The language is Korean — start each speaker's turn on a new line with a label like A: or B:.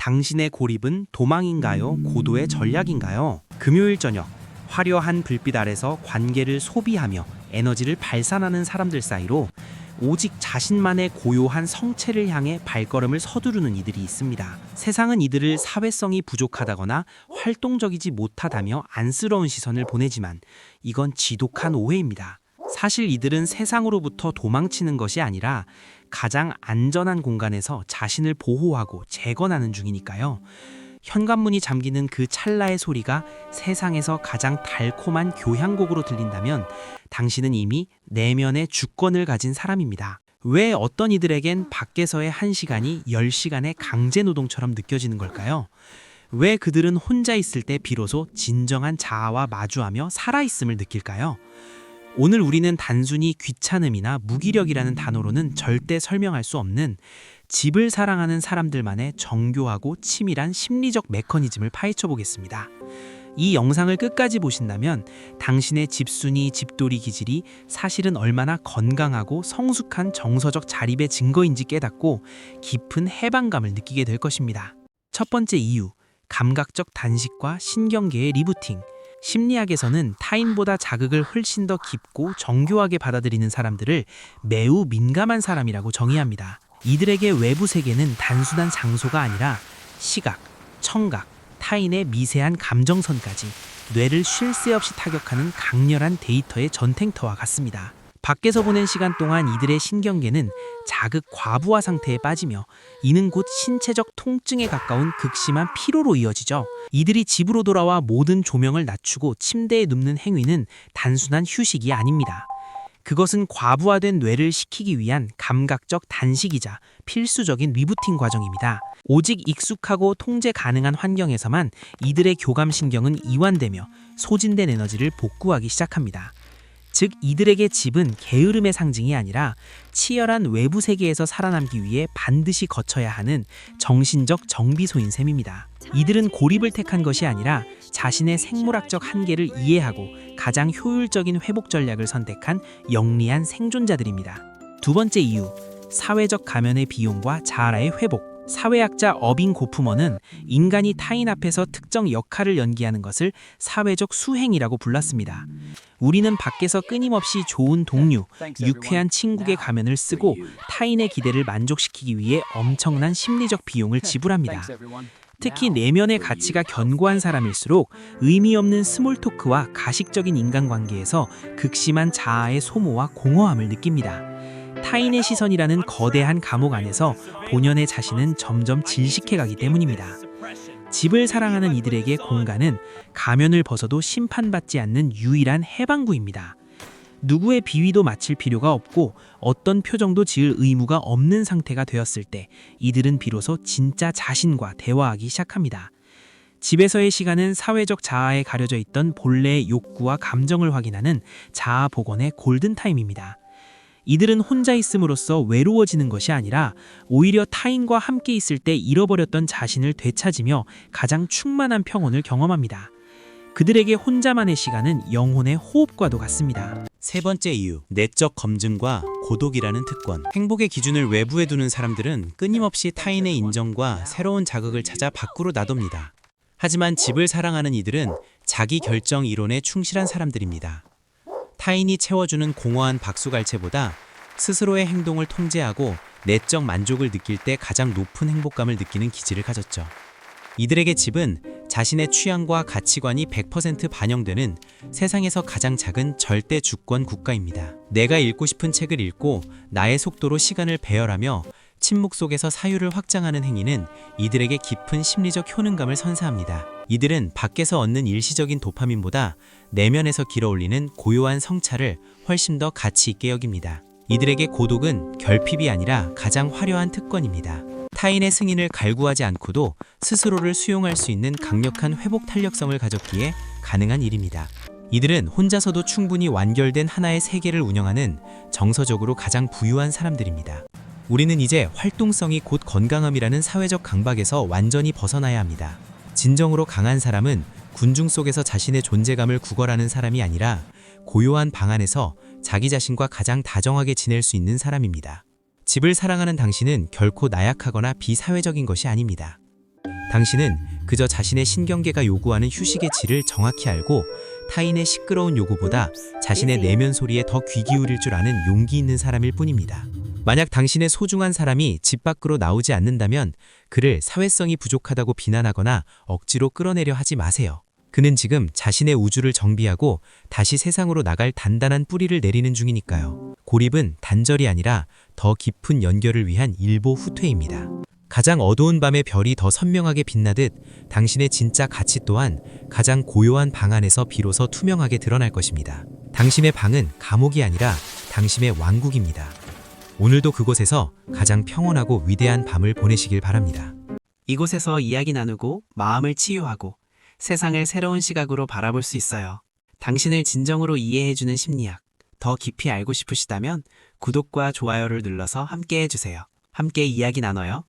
A: 당신의 고립은 도망인가요? 고도의 전략인가요? 금요일 저녁, 화려한 불빛 아래서 관계를 소비하며 에너지를 발산하는 사람들 사이로 오직 자신만의 고요한 성체를 향해 발걸음을 서두르는 이들이 있습니다. 세상은 이들을 사회성이 부족하다거나 활동적이지 못하다며 안쓰러운 시선을 보내지만 이건 지독한 오해입니다. 사실 이들은 세상으로부터 도망치는 것이 아니라 가장 안전한 공간에서 자신을 보호하고 재건하는 중이니까요. 현관문이 잠기는 그 찰나의 소리가 세상에서 가장 달콤한 교향곡으로 들린다면 당신은 이미 내면의 주권을 가진 사람입니다. 왜 어떤 이들에겐 밖에서의 1시간이 10시간의 강제노동처럼 느껴지는 걸까요? 왜 그들은 혼자 있을 때 비로소 진정한 자아와 마주하며 살아있음을 느낄까요? 오늘 우리는 단순히 귀찮음이나 무기력이라는 단어로는 절대 설명할 수 없는 집을 사랑하는 사람들만의 정교하고 치밀한 심리적 메커니즘을 파헤쳐 보겠습니다. 이 영상을 끝까지 보신다면 당신의 집순이, 집돌이 기질이 사실은 얼마나 건강하고 성숙한 정서적 자립의 증거인지 깨닫고 깊은 해방감을 느끼게 될 것입니다. 첫 번째 이유, 감각적 단식과 신경계의 리부팅. 심리학에서는 타인보다 자극을 훨씬 더 깊고 정교하게 받아들이는 사람들을 매우 민감한 사람이라고 정의합니다. 이들에게 외부 세계는 단순한 장소가 아니라 시각, 청각, 타인의 미세한 감정선까지 뇌를 쉴 새 없이 타격하는 강렬한 데이터의 전탱터와 같습니다. 밖에서 보낸 시간 동안 이들의 신경계는 자극 과부하 상태에 빠지며 이는 곧 신체적 통증에 가까운 극심한 피로로 이어지죠. 이들이 집으로 돌아와 모든 조명을 낮추고 침대에 눕는 행위는 단순한 휴식이 아닙니다. 그것은 과부하된 뇌를 식히기 위한 감각적 단식이자 필수적인 리부팅 과정입니다. 오직 익숙하고 통제 가능한 환경에서만 이들의 교감신경은 이완되며 소진된 에너지를 복구하기 시작합니다. 즉 이들에게 집은 게으름의 상징이 아니라 치열한 외부 세계에서 살아남기 위해 반드시 거쳐야 하는 정신적 정비소인 셈입니다. 이들은 고립을 택한 것이 아니라 자신의 생물학적 한계를 이해하고 가장 효율적인 회복 전략을 선택한 영리한 생존자들입니다. 두 번째 이유, 사회적 가면의 비용과 자아의 회복. 사회학자 어빙 고프먼은 인간이 타인 앞에서 특정 역할을 연기하는 것을 사회적 수행이라고 불렀습니다. 우리는 밖에서 끊임없이 좋은 동료, 유쾌한 친구의 가면을 쓰고 타인의 기대를 만족시키기 위해 엄청난 심리적 비용을 지불합니다. 특히 내면의 가치가 견고한 사람일수록 의미 없는 스몰 토크와 가식적인 인간관계에서 극심한 자아의 소모와 공허함을 느낍니다. 타인의 시선이라는 거대한 감옥 안에서 본연의 자신은 점점 질식해가기 때문입니다. 집을 사랑하는 이들에게 공간은 가면을 벗어도 심판받지 않는 유일한 해방구입니다. 누구의 비위도 맞힐 필요가 없고 어떤 표정도 지을 의무가 없는 상태가 되었을 때 이들은 비로소 진짜 자신과 대화하기 시작합니다. 집에서의 시간은 사회적 자아에 가려져 있던 본래의 욕구와 감정을 확인하는 자아 복원의 골든타임입니다. 이들은 혼자 있음으로써 외로워지는 것이 아니라 오히려 타인과 함께 있을 때 잃어버렸던 자신을 되찾으며 가장 충만한 평온을 경험합니다. 그들에게 혼자만의 시간은 영혼의 호흡과도 같습니다.
B: 세 번째 이유, 내적 검증과 고독이라는 특권. 행복의 기준을 외부에 두는 사람들은 끊임없이 타인의 인정과 새로운 자극을 찾아 밖으로 나돕니다. 하지만 집을 사랑하는 이들은 자기 결정 이론에 충실한 사람들입니다. 타인이 채워주는 공허한 박수갈채보다 스스로의 행동을 통제하고 내적 만족을 느낄 때 가장 높은 행복감을 느끼는 기질을 가졌죠. 이들에게 집은 자신의 취향과 가치관이 100% 반영되는 세상에서 가장 작은 절대 주권 국가입니다. 내가 읽고 싶은 책을 읽고 나의 속도로 시간을 배열하며 침묵 속에서 사유를 확장하는 행위는 이들에게 깊은 심리적 효능감을 선사합니다. 이들은 밖에서 얻는 일시적인 도파민보다 내면에서 길어올리는 고요한 성찰을 훨씬 더 가치 있게 여깁니다. 이들에게 고독은 결핍이 아니라 가장 화려한 특권입니다. 타인의 승인을 갈구하지 않고도 스스로를 수용할 수 있는 강력한 회복 탄력성을 가졌기에 가능한 일입니다. 이들은 혼자서도 충분히 완결된 하나의 세계를 운영하는 정서적으로 가장 부유한 사람들입니다. 우리는 이제 활동성이 곧 건강함이라는 사회적 강박에서 완전히 벗어나야 합니다. 진정으로 강한 사람은 군중 속에서 자신의 존재감을 구걸하는 사람이 아니라 고요한 방 안에서 자기 자신과 가장 다정하게 지낼 수 있는 사람입니다. 집을 사랑하는 당신은 결코 나약하거나 비사회적인 것이 아닙니다. 당신은 그저 자신의 신경계가 요구하는 휴식의 질을 정확히 알고 타인의 시끄러운 요구보다 자신의 내면 소리에 더 귀 기울일 줄 아는 용기 있는 사람일 뿐입니다. 만약 당신의 소중한 사람이 집 밖으로 나오지 않는다면 그를 사회성이 부족하다고 비난하거나 억지로 끌어내려 하지 마세요. 그는 지금 자신의 우주를 정비하고 다시 세상으로 나갈 단단한 뿌리를 내리는 중이니까요. 고립은 단절이 아니라 더 깊은 연결을 위한 일보 후퇴입니다. 가장 어두운 밤에 별이 더 선명하게 빛나듯 당신의 진짜 가치 또한 가장 고요한 방 안에서 비로소 투명하게 드러날 것입니다. 당신의 방은 감옥이 아니라 당신의 왕국입니다. 오늘도 그곳에서 가장 평온하고 위대한 밤을 보내시길 바랍니다.
A: 이곳에서 이야기 나누고 마음을 치유하고 세상을 새로운 시각으로 바라볼 수 있어요. 당신을 진정으로 이해해주는 심리학, 더 깊이 알고 싶으시다면 구독과 좋아요를 눌러서 함께 해주세요. 함께 이야기 나눠요.